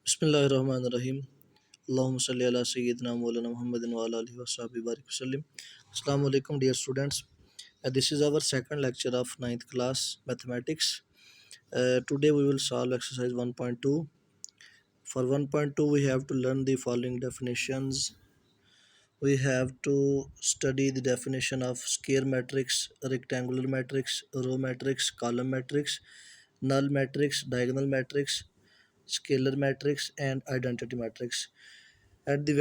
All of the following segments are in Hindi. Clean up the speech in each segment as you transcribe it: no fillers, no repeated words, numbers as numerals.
बिस्मिल्लाहिर्रहमानिर्रहीम। अल्लाहुम्मा सल्लि अला सय्यिदिना मौलाना मुहम्मदिन व अला आलिहि व अस्हाबिहि बारिक वसल्लम। Assalamu alaikum dear students. This is our second lecture of ninth class mathematics. Today we will solve exercise 1.2. For 1.2 we have to learn the following definitions. We have to study the definition of square matrix, rectangular matrix, row matrix, column matrix, null matrix, diagonal matrix, scalar matrix and identity matrix. At the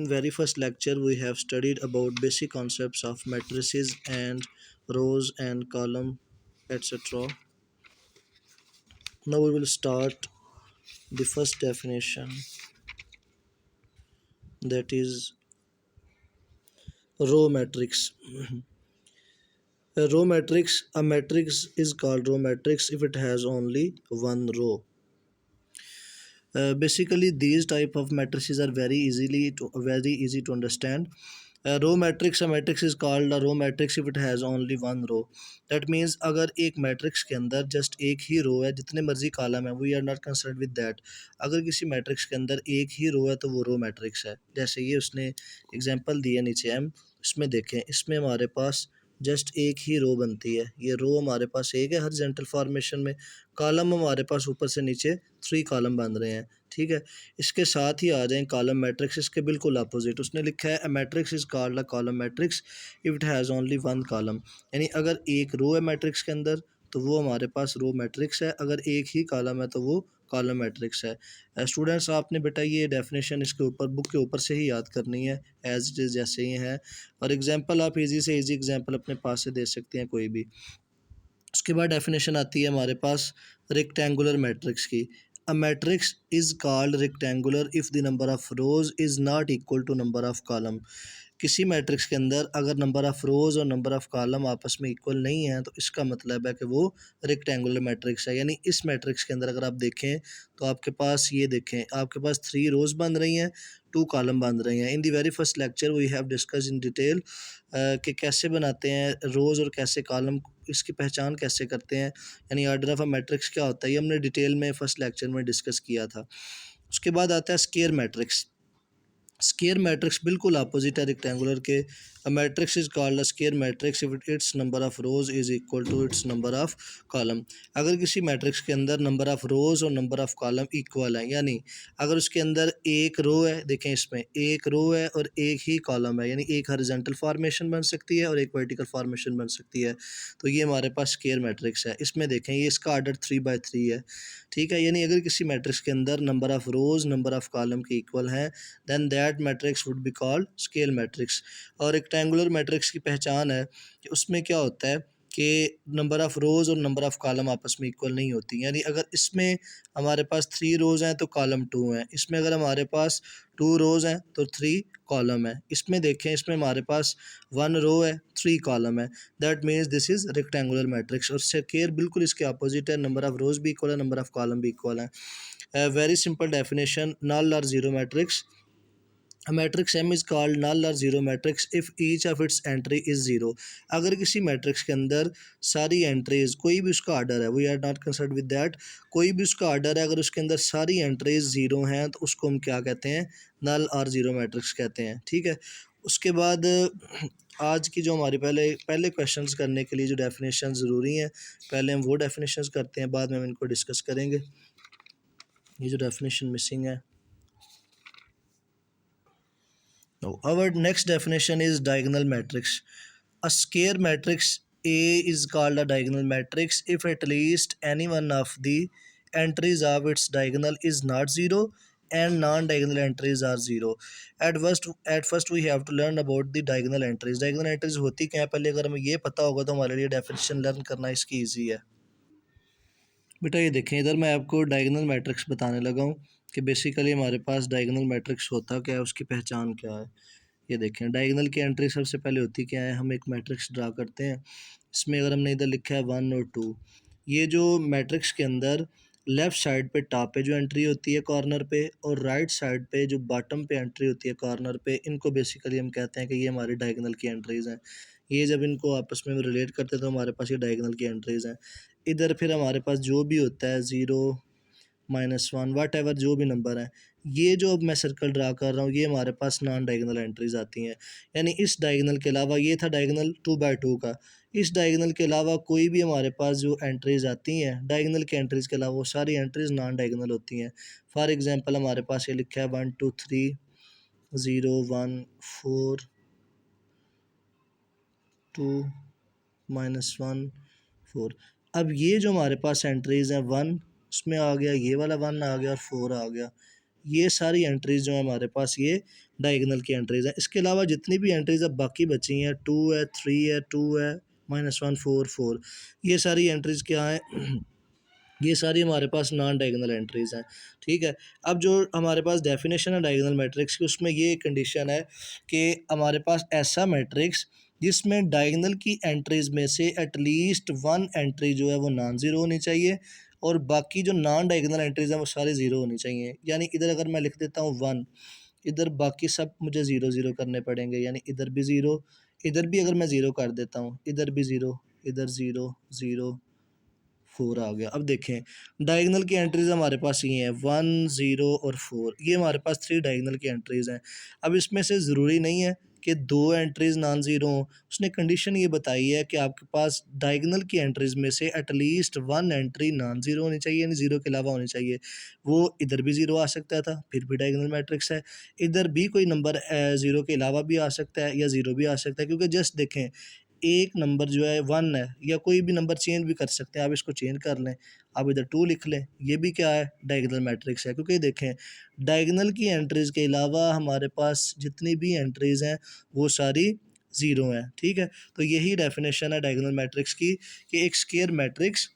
very first lecture we have studied about basic concepts of matrices and rows and column, etc. Now we will start the first definition, that is row matrix. A matrix is called row matrix if it has only one row. Basically these type of matrices are very easy to understand. A matrix is called a row matrix if it has only one row. That means अगर एक मैट्रिक्स के अंदर जस्ट एक ही रो है, जितने मर्जी कॉलम है, we are not concern with that. अगर किसी मैट्रिक्स के अंदर एक ही रो है तो वो रो मैट्रिक्स है. जैसे ये उसने एग्जांपल दिया नीचे हम, इसमें देखें, इसमें हमारे पास जस्ट एक ही रो बनती है. ये रो हमारे पास एक है हॉरिजॉन्टल फॉर्मेशन में, कॉलम हमारे पास ऊपर से नीचे 3 कॉलम बन रहे हैं. ठीक है, इसके साथ ही आ जाएं कॉलम मैट्रिक्स, इसके बिल्कुल अपोजिट. उसने लिखा है अ matrix is called a column matrix if it has only one column. यानी अगर एक रो है मैट्रिक्स के अंदर तो वो हमारे पास रो मैट्रिक्स है, अगर एक ही कॉलम है तो वो कॉलम मैट्रिक्स है. स्टूडेंट्स आपने बेटा ये डेफिनेशन इसके ऊपर बुक के ऊपर से ही याद करनी है एज इट इज़ जैसे ही है. और एग्जांपल आप इजी से इजी एग्जांपल अपने पास से दे सकते हैं कोई भी. उसके बाद डेफिनेशन आती है हमारे पास रेक्टेंगुलर मैट्रिक्स की. A matrix is called rectangular if the number of rows is not equal to number of column. किसी मैट्रिक्स के अंदर अगर नंबर ऑफ रोज और नंबर ऑफ कॉलम आपस में इक्वल नहीं है तो इसका मतलब है कि वो रेक्टेंगुलर मैट्रिक्स है. यानी इस मैट्रिक्स के अंदर अगर आप देखें तो आपके पास ये देखें, आपके पास 3 रोज बन रही हैं, 2 कॉलम बन रही हैं. In the very first lecture we have discuss in detail कि कैसे बनाते हैं रोज और कैसे कॉलम, इसकी पहचान कैसे करते हैं, यानी ऑर्डर ऑफ अ मैट्रिक्स क्या होता है, ये हमने डिटेल में फर्स्ट लेक्चर में डिस्कस किया था. उसके बाद आता है स्क्वायर मैट्रिक्स. स्क्वायर मैट्रिक्स बिल्कुल अपोजिट है रेक्टेंगुलर के. A matrix is called a square matrix if its number of rows is equal to its number of column. अगर किसी मैट्रिक्स के अंदर नंबर ऑफ रोज और नंबर ऑफ कॉलम इक्वल है, यानी अगर उसके अंदर एक रो है, देखें इसमें एक रो है और एक ही कॉलम है, यानी एक हॉरिजॉन्टल फॉर्मेशन बन सकती है और एक वर्टिकल फॉर्मेशन बन सकती है, तो ये हमारे पास स्क्वायर मैट्रिक्स है. इसमें देखें ये इसका ऑर्डर 3/3 है. ठीक है, यानी अगर किसी मैट्रिक्स के अंदर number of rose number of column के इक्वल हैं then that matrix would be called scale matrix. और रेक्टेंगुलर मैट्रिक्स की पहचान है कि उसमें क्या होता है कि नंबर ऑफ़ रोज़ और नंबर ऑफ़ कॉलम आपस में इक्वल नहीं होती. यानी अगर इसमें हमारे पास 3 रोज़ हैं तो कॉलम 2 हैं, इसमें अगर हमारे पास 2 रोज़ हैं तो 3 कॉलम है. इसमें देखें, इसमें हमारे पास 1 रो है, 3 कॉलम है. That means this is rectangular matrix. और स्क्वायर बिल्कुल इसके अपोजिट है, नंबर ऑफ़ रोज़ भी इक्वल है, नंबर ऑफ़ कॉलम भी इक्वल है. वेरी सिंपल डेफिनेशन, नल और zero matrix. A matrix M is called null or zero matrix if each of its entry is zero. अगर किसी मैट्रिक्स के अंदर सारी एंट्रीज, कोई भी उसका आर्डर है, we are not concern with that, कोई भी उसका आर्डर है, अगर उसके अंदर सारी एंट्रीज ज़ीरो हैं तो उसको हम क्या कहते हैं, नल और ज़ीरो मैट्रिक्स कहते हैं. ठीक है, उसके बाद आज की जो हमारी पहले क्वेश्चंस करने के लिए जो डेफिनेशन ज़रूरी हैं, पहले हम वो डेफिनेशंस करते हैं, बाद में हम इनको डिस्कस करेंगे. ये जो डेफिनेशन मिसिंग है. Now, our next definition is diagonal matrix. A square matrix A is called a diagonal matrix if at least any one of the entries of its diagonal is not zero and non-diagonal entries are zero. At first we have to learn about the diagonal entries. Diagonal entries होती क्या है, पहले अगर हमें ये पता होगा तो हमारे लिए definition लर्न करना इसकी ईजी है. बेटा ये देखें, इधर मैं आपको डायगोनल मैट्रिक्स बताने लगा हूँ कि बेसिकली हमारे पास डायगोनल मैट्रिक्स होता क्या है, उसकी पहचान क्या है. ये देखें, डायगोनल की एंट्री सबसे पहले होती क्या है, हम एक मैट्रिक्स ड्रा करते हैं. इसमें अगर हमने इधर लिखा है 1 और 2, ये जो मैट्रिक्स के अंदर लेफ़्ट साइड पे टॉप पे जो एंट्री होती है कॉर्नर पे और राइट साइड पे जो बॉटम पे एंट्री होती है कॉर्नर पे, इनको बेसिकली हम कहते हैं कि ये हमारी डायगोनल की एंट्रीज़ हैं. ये जब इनको आपस में रिलेट करते हैं तो हमारे पास ये डायगोनल की एंट्रीज़ हैं. इधर फिर हमारे पास जो भी होता है 0 -1 वट एवर जो भी नंबर है, ये जो अब मैं सर्कल ड्रा कर रहा हूँ ये हमारे पास नॉन डायगोनल एंट्रीज आती हैं। यानी इस डायगोनल के अलावा ये था डायगोनल 2/2 का, इस डायगोनल के अलावा कोई भी हमारे पास जो एंट्रीज आती हैं डायगोनल के एंट्रीज के अलावा वो सारी एंट्रीज नॉन डायगोनल होती हैं। फॉर एग्जांपल हमारे पास ये लिखा है 1 2 3 0 1 4 2 -1 4। अब ये जो हमारे पास एंट्रीज हैं 1 उसमें आ गया, ये वाला 1 आ गया और 4 आ गया, ये सारी एंट्रीज जो है हमारे पास ये डायगोनल की एंट्रीज हैं। इसके अलावा जितनी भी एंट्रीज अब बाकी बची हैं 2 है 3 है 2 है -1 4 4, ये सारी एंट्रीज क्या हैं ये सारी हमारे पास नॉन डायगोनल एंट्रीज हैं। ठीक है, अब जो हमारे पास डेफिनेशन है डायगोनल मैट्रिक्स की उसमें ये कंडीशन है कि हमारे पास ऐसा मैट्रिक्स जिसमें डायगोनल की एंट्रीज में से एटलीस्ट वन एंट्री जो है वो नॉन ज़ीरो होनी चाहिए और बाकी जो नॉन डायगोनल एंट्रीज हैं वो सारी ज़ीरो होनी चाहिए। यानी इधर अगर मैं लिख देता हूँ 1, इधर बाकी सब मुझे ज़ीरो ज़ीरो करने पड़ेंगे, यानी इधर भी ज़ीरो, इधर भी अगर मैं ज़ीरो कर देता हूँ, इधर भी ज़ीरो, इधर ज़ीरो ज़ीरो 4 आ गया। अब देखें डायगोनल की एंट्रीज़ हमारे पास ये हैं 1 0 और 4, ये हमारे पास 3 डायगोनल की एंट्रीज़ हैं। अब इसमें से ज़रूरी नहीं है कि 2 एंट्रीज़ नॉन ज़ीरो हों, उसने कंडीशन ये बताई है कि आपके पास डायगोनल की एंट्रीज़ में से एटलीस्ट 1 एंट्री नॉन ज़ीरो होनी चाहिए, यानी ज़ीरो के अलावा होनी चाहिए। वो इधर भी ज़ीरो आ सकता था, फिर भी डायगोनल मैट्रिक्स है। इधर भी कोई नंबर ज़ीरो के अलावा भी आ सकता है या ज़ीरो भी आ सकता है, क्योंकि जस्ट देखें एक नंबर जो है 1 है या कोई भी नंबर चेंज भी कर सकते हैं, आप इसको चेंज कर लें, आप इधर 2 लिख लें, ये भी क्या है डायगोनल मैट्रिक्स है। क्योंकि देखें डायगोनल की एंट्रीज़ के अलावा हमारे पास जितनी भी एंट्रीज़ हैं वो सारी ज़ीरो हैं। ठीक है, तो यही डेफिनेशन है डायगोनल मैट्रिक्स की कि एक square matrix,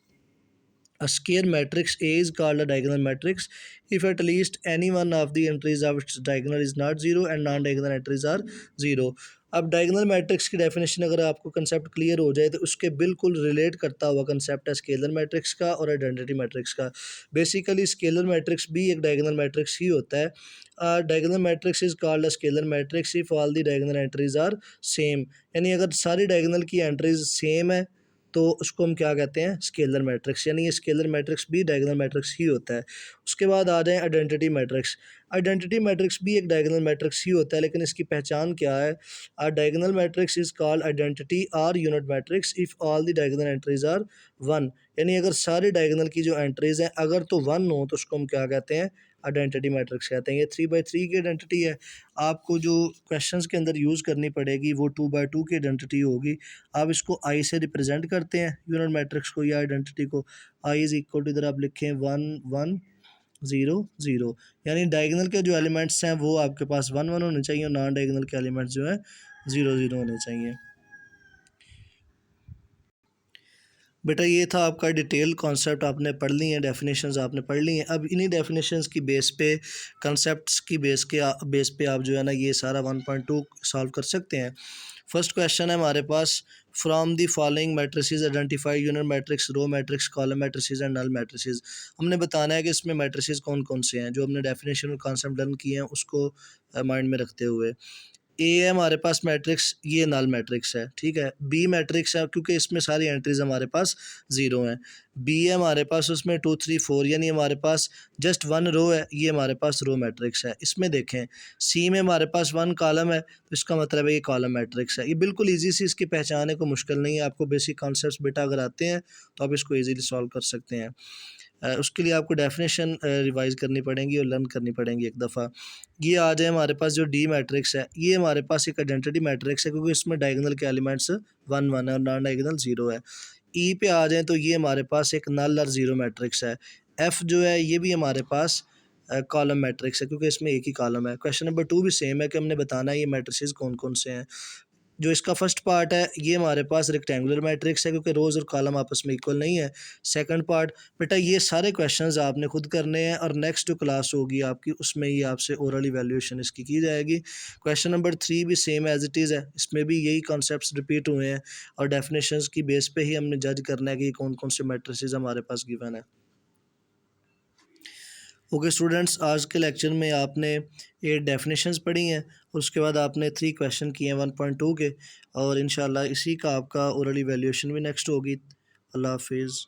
a square matrix A is called a diagonal matrix if at least any one of the entries of its diagonal is not zero and non-diagonal entries are zero। अब डायगोनल मैट्रिक्स की डेफिनेशन अगर आपको कंसेप्ट क्लियर हो जाए तो उसके बिल्कुल रिलेट करता हुआ कंसेप्ट है स्केलर मैट्रिक्स का और आइडेंटिटी मैट्रिक्स का। बेसिकली स्केलर मैट्रिक्स भी एक डायगोनल मैट्रिक्स ही होता है। Diagonal matrix is called a scalar matrix if all the diagonal entries are same, यानी अगर सारी डायगोनल की एंट्रीज सेम है तो उसको हम क्या कहते हैं स्केलर मैट्रिक्स, यानी ये स्केलर मैट्रिक्स भी डायगोनल मैट्रिक्स ही होता है। उसके बाद आ जाए आइडेंटिटी मैट्रिक्स। आइडेंटिटी मैट्रिक्स भी एक डायगोनल मैट्रिक्स ही होता है, लेकिन इसकी पहचान क्या है? A diagonal matrix is called identity और unit matrix if all the diagonal entries are 1, यानी अगर सारे डायगोनल की जो एंट्रीज हैं अगर तो 1 हो तो उसको हम क्या कहते हैं आइडेंटिटी मैट्रिक्स कहते हैं। ये 3/3 की आइडेंटिटी है, आपको जो क्वेश्चंस के अंदर यूज़ करनी पड़ेगी वो 2/2 की आइडेंटिटी होगी। आप इसको आई से रिप्रेजेंट करते हैं यूनिट मैट्रिक्स को या आइडेंटिटी को। आई इज इक्वल टू इधर आप लिखें 1 1 0 0, यानी डायगोनल के जो एलिमेंट्स हैं वो आपके पास 1 1 होने चाहिए और नॉन डायगोनल के एलिमेंट्स जो है 0 0 होने चाहिए। बेटा ये था आपका डिटेल कॉन्सेप्ट, आपने पढ़ ली हैं, डेफिनेशंस आपने पढ़ ली हैं। अब इन्हीं डेफिनेशंस की बेस पे, कॉन्सेप्ट्स की बेस पे आप जो है ना ये सारा 1.2 सॉल्व कर सकते हैं। फर्स्ट क्वेश्चन है हमारे पास, from the following matrices identify unit matrix, row matrix, column matrices and null matrices. हमने बताना है कि इसमें मैट्रिसेस कौन कौन से हैं, जो हमने डेफिनेशन और कॉन्सेप्ट लर्न किए हैं उसको माइंड में रखते हुए। ए है हमारे पास मैट्रिक्स, ये नल मैट्रिक्स है। ठीक है, बी मैट्रिक्स है क्योंकि इसमें सारी एंट्रीज हमारे पास ज़ीरो हैं। बी है हमारे पास उसमें 2 3 4, यानी हमारे पास जस्ट 1 रो है, ये हमारे पास रो मैट्रिक्स है। इसमें देखें सी में हमारे पास 1 कॉलम है तो इसका मतलब है ये कॉलम मैट्रिक्स है। ये बिल्कुल ईजी सी, इसकी पहचान है, कोई मुश्किल नहीं है। आपको बेसिक कॉन्सेप्ट्स बेटा अगर आते हैं तो आप इसको ईजीली सॉल्व कर सकते हैं। उसके लिए आपको डेफिनेशन रिवाइज़ करनी पड़ेंगी और लर्न करनी पड़ेंगी एक दफ़ा। ये आ जाए हमारे पास जो डी मैट्रिक्स है, ये हमारे पास एक आइडेंटिटी मैट्रिक्स है क्योंकि इसमें डायगोनल के एलिमेंट्स 1 1 है और नॉन डायगोनल 0 है। ई पे आ जाएँ तो ये हमारे पास एक नल और 0 मैट्रिक्स है। एफ़ जो है ये भी हमारे पास कॉलम मैट्रिक्स है क्योंकि इसमें एक ही कॉलम है। क्वेश्चन नंबर 2 भी सेम है कि हमने बताना है ये मैट्रिसेस कौन-कौन से हैं। जो इसका फर्स्ट पार्ट है ये हमारे पास रेक्टेंगुलर मैट्रिक्स है क्योंकि रोज़ और कॉलम आपस में इक्वल नहीं है। सेकंड पार्ट बेटा ये सारे क्वेश्चंस आपने खुद करने हैं और नेक्स्ट जो क्लास होगी आपकी उसमें ये आपसे ओरल इवैल्यूएशन इसकी की जाएगी। क्वेश्चन नंबर 3 भी सेम एज इट इज़ है, इसमें भी यही कॉन्सेप्ट्स रिपीट हुए हैं और डेफिनेशंस की बेस पे ही हमने जज करना है कि कौन कौन से मैट्रिसेस हमारे पास गिवन है। ओके स्टूडेंट्स, आज के लेक्चर में आपने 8 डेफिनेशंस पढ़ी हैं और उसके बाद आपने 3 क्वेश्चन किए हैं 1.2 के, और इंशाल्लाह इसी का आपका ओरल इवैल्यूएशन भी नेक्स्ट होगी। अल्लाह हाफिज़।